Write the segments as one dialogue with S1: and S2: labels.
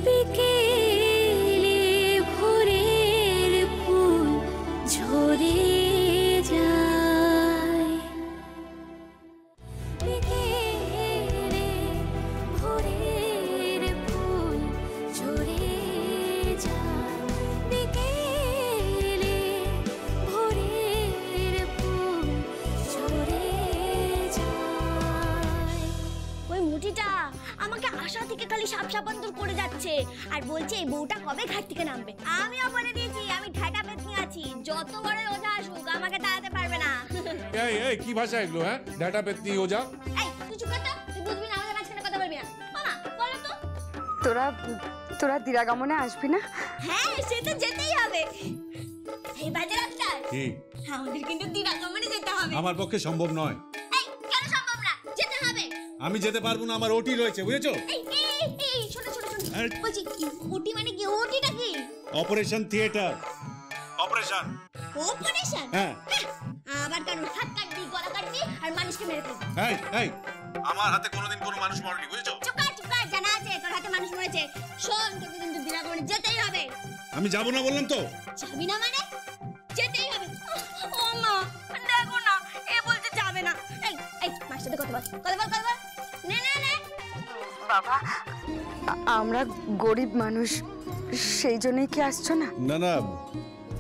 S1: বিকেলে ভোরের ফুল ঝরে যায়, বিকেলে ভোরের ফুল ঝরে যায়, বিকেলে ভোরের ফুল ঝরে যায়।
S2: ওই মুটিটা আমাকে আশা থেকে খালি সাপ সাপান্তর করে যাচ্ছে আর বলছে এই বউটা কবে ঘাট থেকে নামবে। আমিও বলে দিয়েছি আমি ঢাকা পেতনি আছি, যত বড় ওঝা আসুক আমাকে তাড়াতে পারবে না।
S3: এই এই কি ভাষা এগুলো? হ্যাঁ, ঢাটা পেতনি ওঝা।
S2: এই তুই চুপ কর তো, তুই বুঝবি না, আমাদের মাঝখানে কথা বলবি না। মামা বলো তো,
S4: তোরা দিরাগমনে আসবি না?
S2: হ্যাঁ সে তো যেতেই হবে। এই বাজে রাস্তা
S3: কি
S2: আমাদের কিন্তু দিরাগমনে যেতে হবে।
S3: আমার পক্ষে সম্ভব নয়।
S2: এই কেন সম্ভব না? যেতে হবে।
S3: আমি যেতে পারবো না, আমার ওটি রয়েছে, বুঝেছো?
S2: এই শোনো শোনো শোনো, বলছি ওটি মানে কি? ওটিটা কি?
S3: Operation theatre. অপারেশন।
S2: অপারেশন?
S3: হ্যাঁ।
S2: আবার কেন? হাত কাটবি, গলা কাটবি আর মানুষকে মেরে ফেলবি।
S3: এই এই আমার হাতে কোনোদিন কোনো মানুষ মরেনি, বুঝেছো?
S2: চুপ কর জানা আছে তোর হাতে মানুষ মরেছে। শোন তোকে কিন্তু দিরাগমনে যেতেই হবে।
S3: আমি যাবো না বললাম তো।
S2: যাবি না মানে? যেতেই হবে। ও মা দেখো না, এ বলতে যাবে না। এই এই মার সাথে কথা বল, নে নে নে।
S4: বাবা আমরা গরিব মানুষ, সেই জন্যই কি আসছো না?
S3: না না,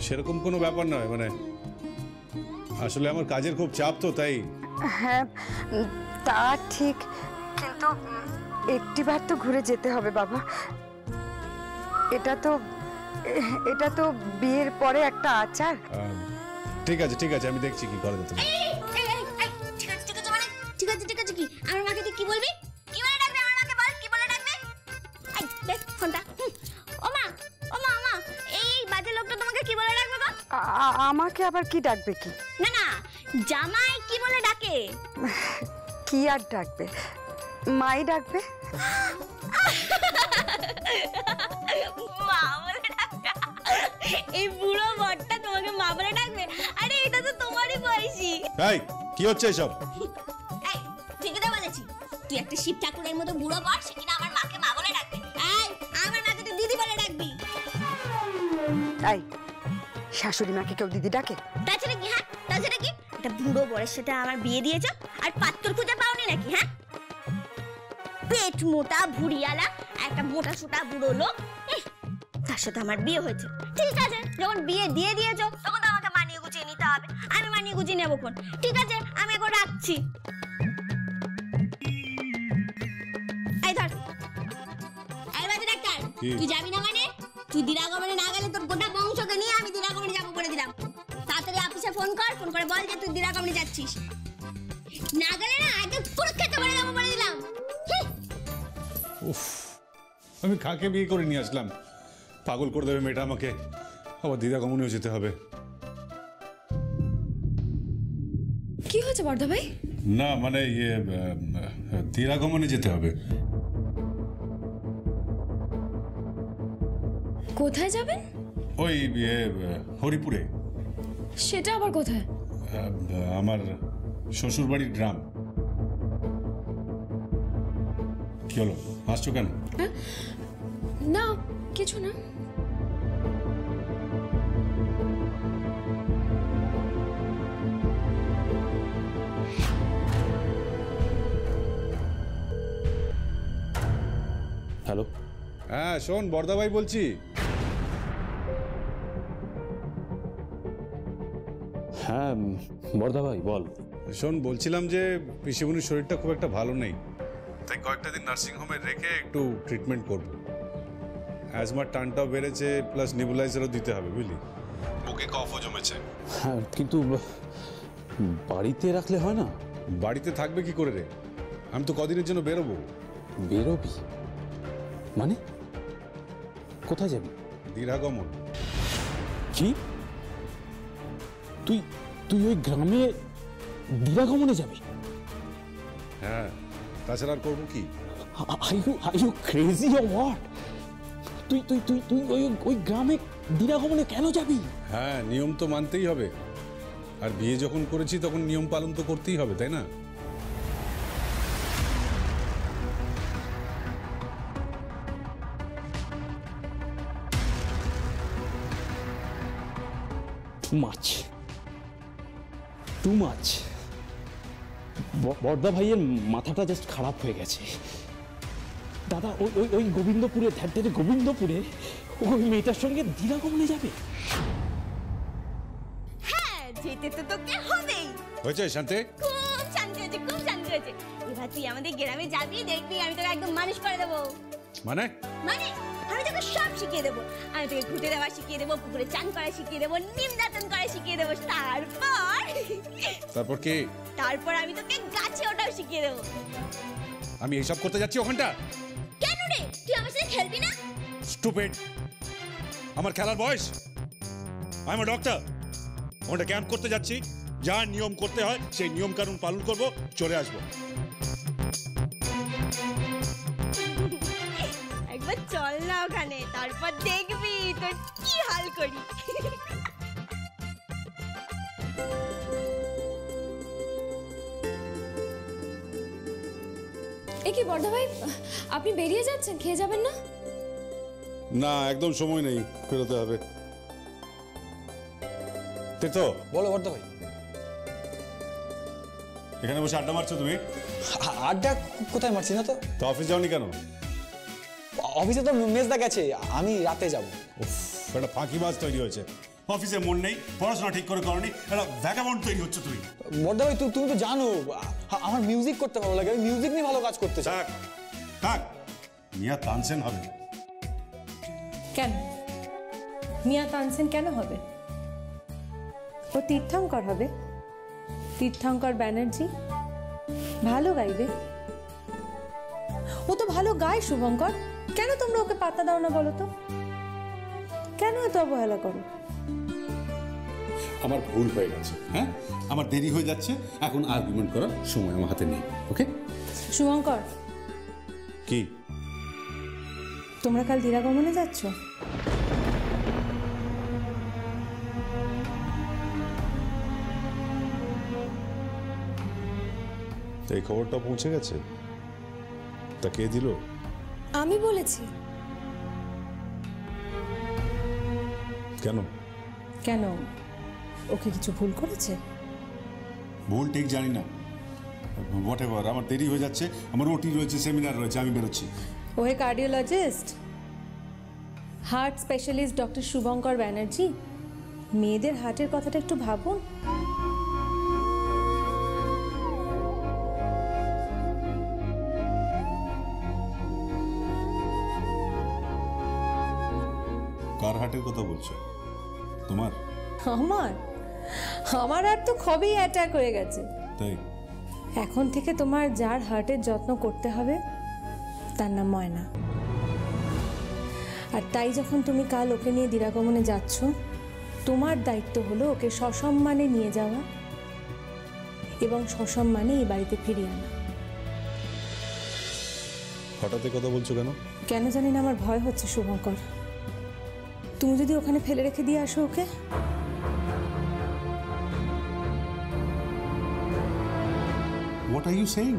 S3: সেরকম কোনো ব্যাপার নয়, মানে আসলে আমার কাজের খুব চাপ তো, তাই।
S4: হ্যাঁ তা ঠিক, কিন্তু একটিবার তো ঘুরে যেতে হবে বাবা। এটা তো বিয়ের পরে একটা আচার।
S3: ঠিক আছে ঠিক আছে, আমি দেখছি কি করা যেতে পারে।
S2: ঠিক আছে কি? আমার মাকে তুই কি বলবি? কি বলে ডাকবি? আমার মাকে বল কি বলে ডাকবি? এই দেখ ফোনটা। ও মা এই বাজে লোকটা তোমাকে কি বলে ডাকবে গো?
S4: আমাকে আবার কি ডাকবে? কি
S2: না না, জামাই কি বলে ডাকে?
S4: কি আর ডাকবে? মাই ডাকবে।
S2: মা বলে ডাকবে? এই বুড়ো বড়টা তোমাকে মা বলে ডাকবে? আরে এটা তো তোমারই বয়সী।
S3: এই কি হচ্ছে এসব?
S2: এই ঠিকই তো বলেছি, তুই একটা শিব ঠাকুরের মতো বুড়ো বড়, সে কিনা আমার মাকে মা বলে ডাকবে। এই আমার মাকে তুই দিদি বলে ডাকবি।
S4: এই শাশুড়ি মাকে কেউ দিদি ডাকে?
S2: তাছাড়া কি? হ্যাঁ তাছাড়া কি? একটা বুড়ো বরের সাথে আমার বিয়ে দিয়েছ আর পাত্তর খুঁজে পাওনি নাকি? হ্যাঁ, পেট মোটা ভুড়িয়ালা একটা মোটা সোটা বুড়ো লোক, তার সাথে আমার বিয়ে হয়েছে। ঠিক আছে, যখন বিয়ে দিয়ে দিয়েছো তখন তো আমাকে মানিয়ে গুছিয়ে নিতে হবে। আমি মানিয়ে গুছিয়ে নেবো কোন? ঠিক আছে আমি এখন রাখছি। এই ধর, এই বাজে ডাক্তার, তুই যাবি না মানে? তুই দিরাগমনে না গেলে তোর গোটা বংশকে নিয়ে আমি দিরাগমনে যাবো বলে দিলাম। তাড়াতাড়ি অফিসে ফোন করে বল যে তুই দিরাগমনে যাচ্ছিস। না গেলে না একদম পুরো খেতে বলে যাবো বলে দিলাম।
S3: উফ, আমি কাকে বিয়ে করে নিয়ে আসলাম? পাগল করে দেবে মেয়েটা আমাকে। আবার দিরাগমনেও যেতে হবে।
S1: কি হয়েছে বর্ধা ভাই?
S3: না মানে দিরাগমনে যেতে হবে।
S1: কোথায় যাবেন?
S3: ওই হরিপুরে।
S1: সেটা আবার কোথায়?
S3: আমার শ্বশুর বাড়ির গ্রাম। কি হলো, হাসছো কেন?
S1: না কিছু না।
S5: হ্যালো,
S3: হ্যাঁ শোন, বর্দা ভাই বলছি।
S5: হ্যাঁ বর্দা ভাই বল।
S3: শোন, বলছিলাম যে পিসিমণির শরীরটা খুব একটা ভালো নেই, তাই কয়েকটা দিন নার্সিংহোমে রেখে একটু ট্রিটমেন্ট করব। অ্যাজমার টানটাও বেড়েছে, প্লাস নেবুলাইজারও দিতে হবে, বুঝলি? বুকে কফও জমেছে।
S5: হ্যাঁ কিন্তু বাড়িতে রাখলে হয় না?
S3: বাড়িতে থাকবে কি করে রে? আমি তো কদিনের জন্য বেরোবো।
S5: বেরোবি মানে? কোথায় যাবি?
S3: দিরাগমন।
S5: কি? তুই তুই ওই গ্রামে দিরাগমনে যাবি?
S3: হ্যাঁ, তাছাড়া আর করবো কি?
S5: Are you crazy or what? তুই তুই তুই তুই ওই গ্রামে দিরাগমনে কেন যাবি?
S3: হ্যাঁ, নিয়ম তো মানতেই হবে, আর বিয়ে যখন করেছি তখন নিয়ম পালন তো করতেই হবে, তাই না?
S5: মাছ, টু মাছ। বর্দা ভাইয়ের মাথাটা জাস্ট খারাপ হয়ে গেছে। দাদা ওই ওই ওই গোবিন্দপুরে, ধ্যারে গোবিন্দপুরে ওই মেয়েটার সঙ্গে দিরাগমনে যাবে?
S2: হ্যাঁ, যেতে তো তোকে হবেই।
S3: হয়েছে শান্তি?
S2: খুব শান্তি হয়েছে, খুব শান্তি হয়েছে। এবার তুই আমাদের গ্রামে যাবি, দেখবি আমি তোকে একদম মানুষ করে দেবো।
S3: মানে
S2: মানে আমি তোকে সব শিখিয়ে দেবো। আমি তোকে ঘুটে দেওয়া শিখিয়ে দেবো, পুকুরে চান করা শিখিয়ে দেবো, নিম দাতন করা শিখিয়ে দেবো।
S3: তারপর কি?
S2: তারপর আমি তোকে গাছে ওঠাও শিখিয়ে দেবো।
S3: আমি এইসব করতে যাচ্ছি ওখানটা?
S2: কেন রে, তুই আমার সাথে খেলবি না?
S3: স্টুপিড, আমার খেলার বয়স? I am a doctor. ওটা ক্যাম্প করতে যাচ্ছি, যা নিয়ম করতে হয় সেই নিয়ম কানুন পালন করব, চলে আসবো।
S2: একবার চল না ওখানে, তারপর দেখবি তোর কি হাল করি।
S1: এ কি বর্দা ভাই, আপনি বেরিয়ে যাচ্ছেন, খেয়ে যাবেন না?
S3: না, একদম সময় নেই, ফেরোতে হবে। তীর্থ,
S6: বলো বর্দা ভাই।
S3: এখানে বসে আড্ডা মারছো তুমি?
S6: আড্ডা কোথায় মারছি না তো।
S3: তো অফিস যাওনি কেন?
S6: অফিসে তো মেজদা গেছে, আমি রাতে যাব।
S3: একটা ফাঁকিবাজ তৈরি হয়েছে। অফিসে মন নেই, পড়াশোনা ঠিক করে করনি, একটা ভ্যাগাবন্ড তৈরি হচ্ছে তুমি।
S6: বর্দা ভাই তুমি তো জানো আমার মিউজিক করতে ভালো লাগে, আমি মিউজিক নিয়ে ভালো কাজ করতে চাই।
S3: থাক থাক, মিয়া তানসেন হবে।
S7: কেন মিয়া তানসেন কেন হবে? ও তীর্থঙ্কর হবে, তীর্থঙ্কর ব্যানার্জি। ভালো গাইবে, ও তো ভালো গায় শুভঙ্কর। কেন তোমরা ওকে পাত্তা দাও না বলো তো? কেন এত অবহেলা করো?
S3: আমার ভুল হয়ে গেছে, হ্যাঁ, আমার দেরি হয়ে যাচ্ছে, এখন আর্গুমেন্ট করার সময় আমার হাতে নেই। ওকে
S7: শুভঙ্কর,
S3: কি
S7: তোমরা কাল দিরাগমনে যাচ্ছ?
S3: এই খবরটা পৌঁছে গেছে? তা কে দিল?
S1: আমি বলেছি।
S3: কেন?
S7: কেন, ওকে কিছু ভুল করেছে?
S3: ভুল ঠিক জানি না, হোয়াট এভার, আমার দেরি হয়ে যাচ্ছে, আমার ওটি রয়েছে, সেমিনার রয়েছে, আমি বেরোচ্ছি।
S7: ওহে cardiologist, heart specialist doctor Shubhankar Banerjee, মেয়েদের হার্টের কথাটা একটু ভাবুন।
S3: কার হার্টের কথা বলছো? তোমার?
S7: আমার আমার আর তো কবেই অ্যাটাক হয়ে গেছে।
S3: তাই?
S7: এখন থেকে তোমার যার হার্টের যত্ন করতে হবে তার নাম ময়না। আর তাই যখন তুমি কাল ওকে নিয়ে দিরাগমনে যাচ্ছ, তোমার দায়িত্ব হলো ওকে সসম্মানে নিয়ে যাওয়া এবং সসম্মানে এই বাড়িতে ফিরিয়ে আনা।
S3: হঠাৎ কথা বলছো কেন?
S7: কেন জানি না, আমার ভয় হচ্ছে শুভঙ্কর। তুমি যদি ওখানে ফেলে রেখে দিয়ে আসো ওকে।
S3: What are you saying?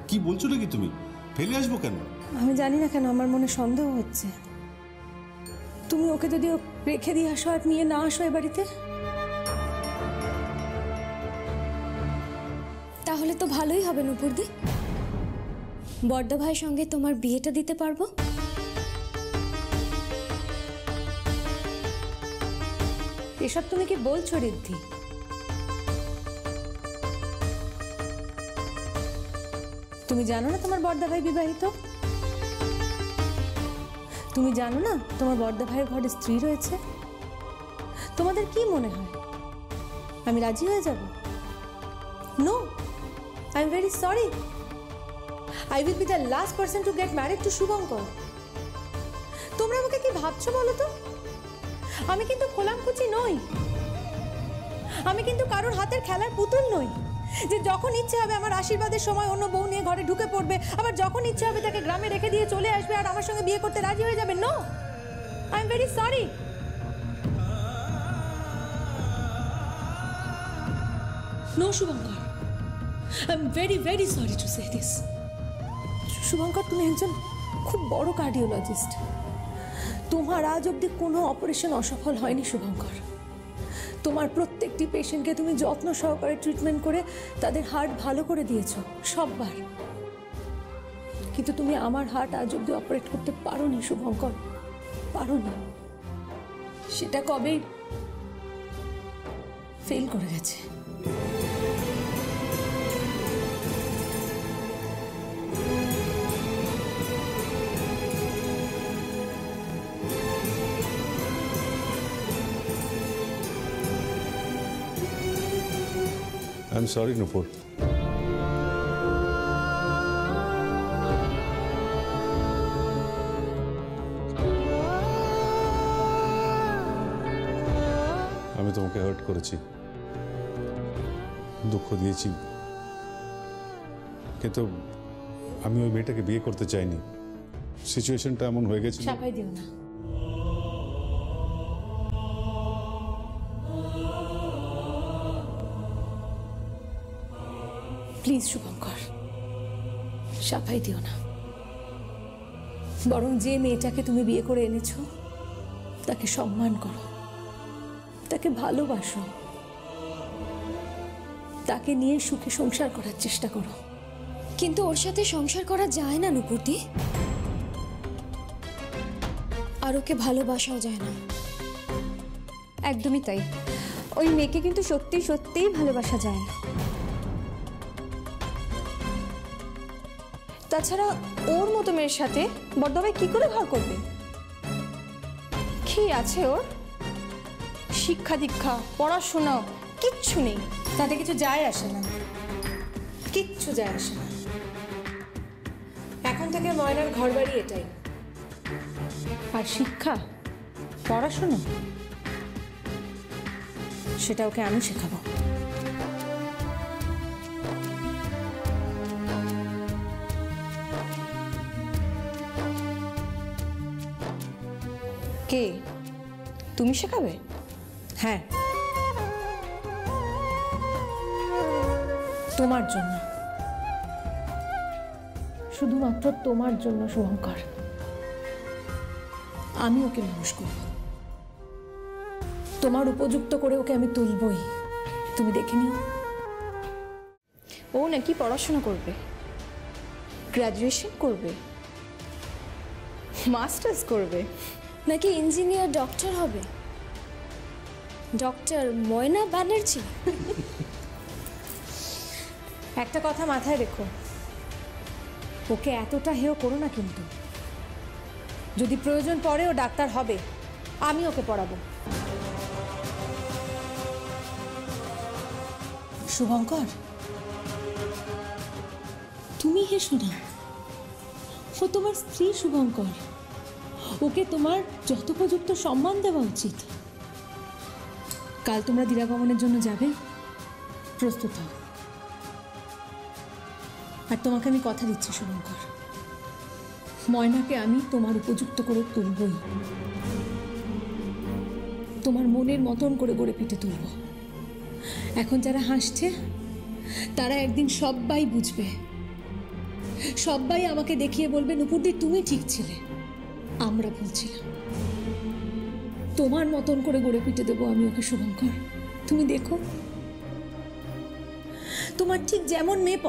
S3: কি বলছো নাকি তুমি? ফেলে আসবো কেন?
S7: আমি জানি না কেন আমার মনে সন্দেহ হচ্ছে। তুমি ওকে যদি রেখে দিয়ে আসো আর নিয়ে না আসো এ বাড়িতে,
S1: তাহলে তো ভালোই হবে নুপুরদি, বড়দা ভাইয়ের সঙ্গে তোমার বিয়েটা দিতে পারবো।
S7: এসব তুমি কি বলছো ঋদ্ধি? তুমি জানো না তোমার বড়দা ভাই বিবাহিত? তুমি জানো না তোমার বড়দা ভাইয়ের ঘরে স্ত্রী রয়েছে? তোমাদের কি মনে হয় আমি রাজি হয়ে যাব? No, I am very sorry. I will be the last person to get married to Shubhankar. তোমরা আমাকে কি ভাবছো বলো তো? আমি কিন্তু খোলামকুচি নই, আমি কিন্তু কারোর হাতের খেলার পুতুল নই যে যখন ইচ্ছে হবে আমার আশীর্বাদের সময় অন্য বউ নিয়ে ঘরে ঢুকে পড়বে, আবার যখন ইচ্ছে হবে তাকে গ্রামে রেখে দিয়ে চলে আসবে আর আমার সঙ্গে বিয়ে করতে রাজি হয়ে যাবে। No, I am very sorry. No Shubhankar, I am very very sorry to say this. Shubhankar, তুমি একজন খুব বড় কার্ডিওলজিস্ট, তোমার আজ অব্দি কোনো অপারেশন অসফল হয়নি শুভঙ্কর। তোমার প্রত্যেকটি পেশেন্টকে তুমি যত্ন সহকারে ট্রিটমেন্ট করে তাদের হার্ট ভালো করে দিয়েছো সববার, কিন্তু তুমি আমার হার্ট আজ অব্দি অপারেট করতে পারোনি শুভঙ্কর, পারোনি। সেটা কবেই ফেল করে গেছে।
S3: I'm sorry, Nupur. আমি তোমাকে হার্ট করেছি, দুঃখ দিয়েছি, কিন্তু আমি ওই মেয়েটাকে বিয়ে করতে চাইনি। সিচুয়েশনটা এমন হয়ে গেছে।
S7: চাপাই দিও না। প্লিজ শুভঙ্কর, সাফাই দিও না। বরং যে মেয়েটাকে তুমি বিয়ে করে এনেছো তাকে সম্মান করো, তাকে ভালোবাসো, তাকে নিয়ে সুখে সংসার করার চেষ্টা করো।
S1: কিন্তু ওর সাথে সংসার করা যায় না নুপুরদি, আর ওকে ভালোবাসাও যায় না।
S4: একদমই তাই, ওই মেয়েকে কিন্তু সত্যি সত্যিই ভালোবাসা যায় না। তাছাড়া ওর মতো মেয়ের সাথে বড়দাভাই কি করে ঘর করবে? কি আছে ওর? শিক্ষা দীক্ষা, পড়াশোনা কিচ্ছু নেই।
S7: তাতে কিছু যায় আসে না, কিচ্ছু যায় আসে না। এখন থেকে ময়নার ঘর বাড়ি এটাই। আর শিক্ষা, পড়াশোনা, সেটা ওকে আমি শেখাবো।
S4: কে? তুমি শেখাবে?
S7: হ্যাঁ, তোমার জন্য, শুধুমাত্র তোমার জন্য শুভঙ্কর। আমি ওকে মানুষ করব, তোমার উপযুক্ত করে ওকে আমি তুলবই। তুমি দেখে নিও।
S4: ও নাকি পড়াশোনা করবে, গ্র্যাজুয়েশন করবে, মাস্টার্স করবে,
S1: নাকি ইঞ্জিনিয়ার, ডক্টর হবে। ডক্টর ময়না ব্যানার্জি।
S7: একটা কথা মাথায় রেখো, ওকে এতটা হেয় করো না কিন্তু। যদি প্রয়োজন পড়ে ও ডাক্তার হবে, আমি ওকে পড়াবো। শুভঙ্কর, তুমি হেসো না, ও তোমার স্ত্রী শুভঙ্কর। ওকে তোমার যথোপযুক্ত সম্মান দেওয়া উচিত। কাল তোমরা দিরাগমনের জন্য যাবে, প্রস্তুত হও। আর তোমাকে আমি কথা দিচ্ছি শুভঙ্কর, ময়নাকে আমি তোমার উপযুক্ত করে তুলবই, তোমার মনের মতন করে গড়ে পিটে তুলব। এখন যারা হাসছে তারা একদিন সবাই বুঝবে, সবাই আমাকে দেখিয়ে বলবে নুপুরদি তুমি ঠিক ছিলে, আমরা ভুলছিলাম। তোমার মতন করে গড়ে পিটে দেবো আমি ওকে শুভঙ্কর। তুমি দেখো, তোমার ঠিক যেমন মেয়ে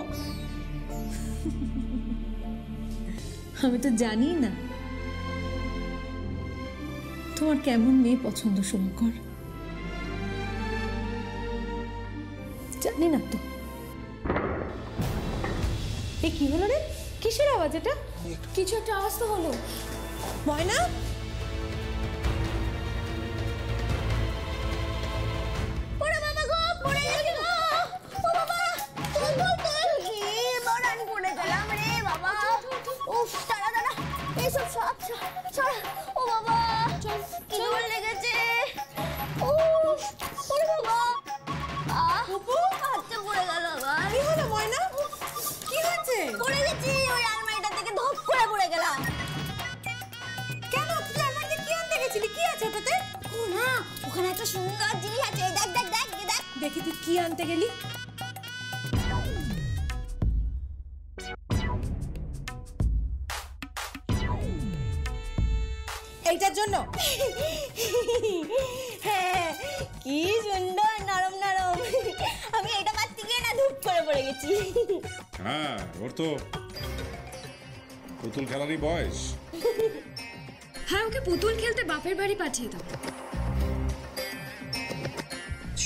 S7: আমি তো জানি না তোমার কেমন মেয়ে পছন্দ শুভঙ্কর, জানি না তো। এ কি হলো রে? কিসের আওয়াজ এটা?
S1: কিছু একটা আওয়াজ তো হলো।
S7: ময়না,
S2: ওরে বাবা গো, পড়ে গেছি গো। ও বাবা, তুল তুল তুল। কি বড় আমি পড়ে গেলাম রে বাবা। উফ, দাঁড়া দাঁড়া, এইসব সব সরা। ও বাবা, কি জোর লেগেছে। উফ, ওরে বাবা। হাতটা পড়ে গেল আবার।
S7: কি হলো ময়না? কি হয়েছে?
S2: পড়ে গেছি, ওই আলমারিটা থেকে ধপ করে পড়ে গেলাম।
S7: কেন তুই আলমারিতে কি আনতে গেছিলি? কি আছে ওটাতে?
S2: ও না, ওখানে একটা সুন্দর জিনিস আছে। দেখ দেখ দেখ দেখ।
S7: দেখি তুই কি আনতে গেলি। এইটার জন্য?
S2: হ্যাঁ, কি সুন্দর নরম নরম। আমি এটা পাচ্ছি গিয়ে না ধূপ করে পড়ে গেছি।
S3: হ্যাঁ, ওর তো পুতুল খেলারই বয়স।
S1: হ্যাঁ, ওকে পুতুল খেলতে বাপের বাড়ি পাঠিয়ে দাও।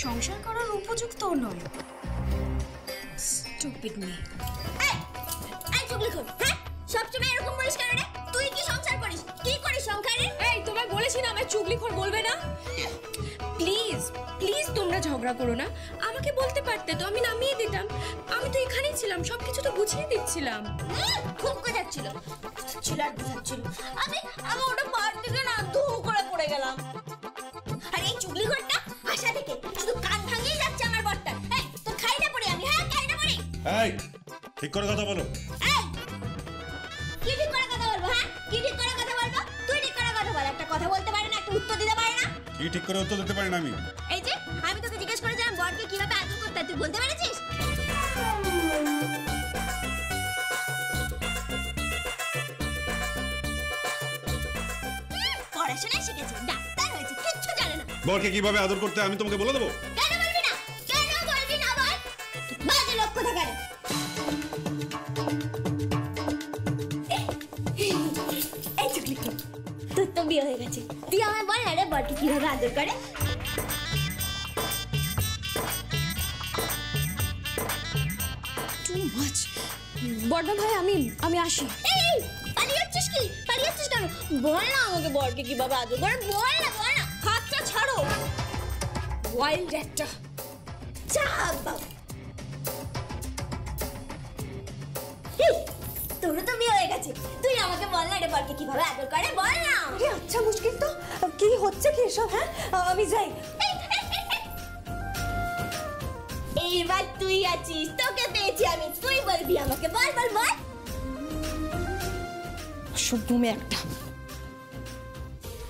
S1: সংসার করার উপযুক্ত নয়। স্টুপিড মেয়ে।
S2: এই চুগলিখোর, হ্যাঁ সবসময় এরকম বলিস কেন রে? তুই কি সংসার করিস? কি করিস সংসারে?
S1: এই তোমায় বলেছি না আমায় চুগলিখোর বলবে না। প্লিজ প্লিজ তোমরা ঝগড়া করো না। আমাকে বলতে পারতে তো, আমি নামিয়ে দিতাম। আমি তো এখানেই ছিলাম, সবকিছু তো বুঝিয়ে দিচ্ছিলাম।
S2: খুব যাচ্ছিল ছিল আর বুঝাচ্ছিল। আমি ওটা পার থেকে না ধুম করে পড়ে গেলাম। আর এই চুগলিখোরটা আশা থেকে শুধু কান ভাঙিয়ে যাচ্ছে আমার বরটা। এই তো খাই না পড়ি আমি, হ্যাঁ খাই না পড়ি।
S3: এই ঠিক করে কথা বলো।
S2: এই কি ঠিক করে কথা বলবো? হ্যাঁ কি ঠিক করে কথা বলবো? তুই ঠিক করে কথা বল। একটা কথা বলতে পারে না, একটা উত্তর দিতে পারে না।
S3: কি ঠিক করে উত্তর দিতে পারি না আমি?
S2: এই যে আমি তোকে জিজ্ঞেস করেছিলাম বরকে কিভাবে আদর করতে হয়, তুই বলতে পেরেছিস? পড়াশোনা শিখেছে, ডাক্তার হয়েছে, কিচ্ছু জানে না।
S3: বরকে কিভাবে আদর করতে হয় আমি তোমাকে বলে দেবো?
S2: কেন বলবি না? কেন বলবি না বল? বাজে লোক কোথাকার। এই চুগলিখোর, তোর তো বিয়ে হয়ে গেছে, তুই আমায় বল না রে বরকে কিভাবে আদর করে?
S1: Too much. বড়দা ভাই আমি আসি।
S2: এই পালিয়ে যাচ্ছিস কি? পালিয়ে যাচ্ছিস কেন? বল না আমাকে বরকে কিভাবে আদর করে, বল না বল না।
S1: হাতটা ছাড়ো, ওয়াইল্ড একটা।
S2: চাপ বাবা। তোর তো বিয়ে হয়ে গেছে, তুই আমাকে বল না রে বরকে কিভাবে আদর করে, বল না।
S7: আচ্ছা মুশকিল তো, কি হচ্ছে কি এসব? হ্যাঁ আমি যাই।
S2: এইবার তুই আছিস, তোকে পেয়েছি আমি, তুই বলবি আমাকে, বল বল বল।
S7: অসভ্য মেয়ে একটা।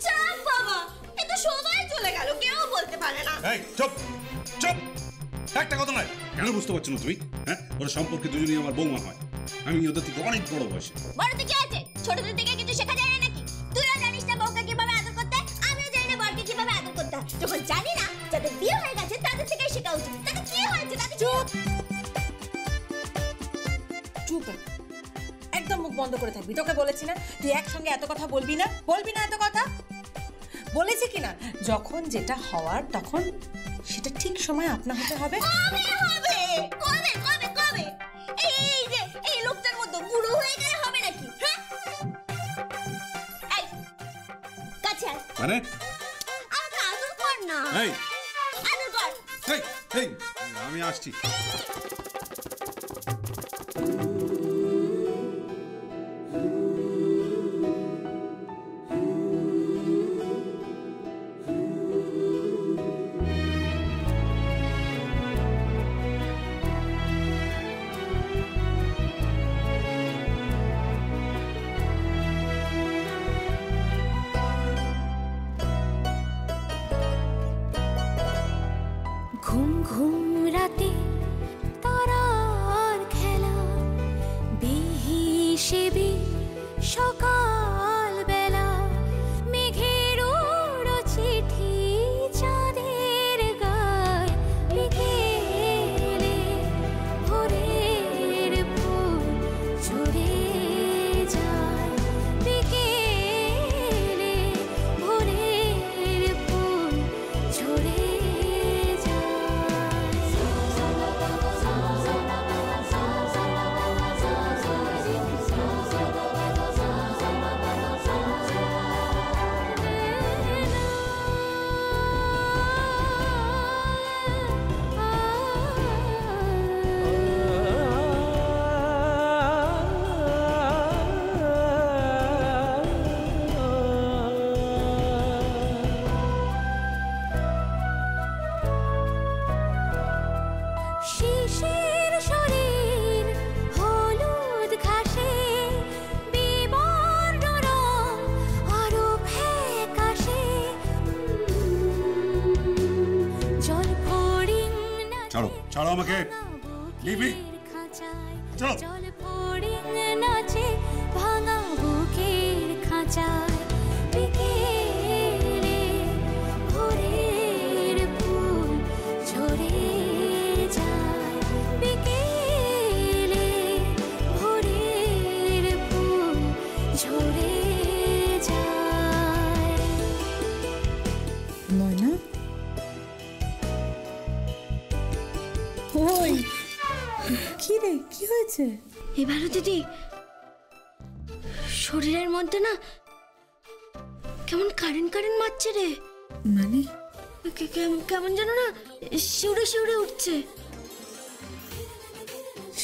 S2: চাপ বাবা, এ তো সবাই চলে গেল, কেউ বলতে পারে না।
S3: এই চুপ চুপ, একটা কথা নয়। কেন বুঝতে পারছো না তুমি? হ্যাঁ, ওরা সম্পর্কে দুজনেই আমার বৌমা হয়। আমি ওদের থেকে অনেক বড় বয়সে।
S2: বড়তে কি আছে? ছোটদের থেকে কিছু শেখা যায় না নাকি? তুইও জানিস না বউকে কিভাবে আদর করতে, আমিও জানি না বরকে কিভাবে আদর করতে হয়। যখন জানি না, যাদের বিয়ে হয়ে গেছে তাদের থেকেই শেখা উচিত। তাদের কি হয়েছে? তাদের চুপ।
S7: চুপ, একদম মুখ বন্ধ করে থাকবি। তোকে বলেছি না তুই একসঙ্গে এত কথা বলবি না, বলবি না এত কথা। বলেছি কিনা যখন যেটা হওয়ার তখন সেটা ঠিক সময় আপনা হতে হবে।
S2: কবে হবে? কবে কবে কবে? এই যে এই লোকটার মতো বুড়ো হয়ে গেলে হবে নাকি? হ্যাঁ এই কাছে আয়,
S3: মানে
S2: আমাকে আদর কর না।
S3: এই
S2: আদর কর।
S3: এই এই আমি আসছি।
S8: ঘুম ঘুম রাতে তারার খেলা, বিহিসেবি সকাল বেলা, মেঘের ওড়ো চিঠি চাঁদের গায়, বিকেলে ভোরের ফুল ঝরে যায়, বিকেলে ভোরের ফুল ঝরে শিশির শরীর হলুদ ঘাসে, বিবর্ণ রং আরো ফ্যাকাশে, জল ফড়িং
S3: ছাড়ো ছাড়ো আমাকে। Leave me. চলো।
S8: জল ফড়িং নাচে ভাঙা বুকের খাঁচায়, বিকেলে
S7: হচ্ছে?
S1: এ ভালো দিদি, শরীরের মধ্যে না কেমন কারেন্ট কারেন্ট মারছে রে।
S7: মানে
S1: কেমন যেন না শিউরে শিউরে উঠছে।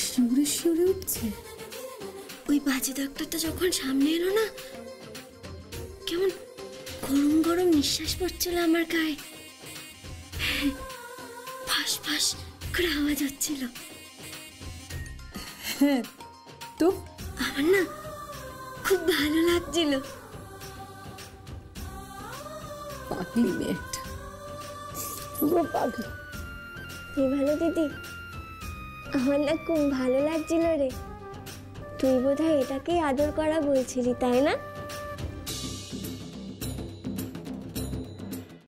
S7: শিউরে শিউরে উঠছে?
S1: ওই বাজে ডাক্তারটা যখন সামনে এলো না, কেমন গরম গরম নিঃশ্বাস পড়ছিল আমার গায়ে, ফাঁস ফাঁস করে আওয়াজ হচ্ছিল।
S7: হ্যাঁ তো
S1: আমার না খুব ভালো লাগছিল।
S7: পাগলি মেয়েটা, পুরো পাগলি।
S2: ভালো দিদি, আমার না খুব ভালো লাগছিল রে। তুই বোধহয় এটাকেই আদর করা বলছিলি, তাই না?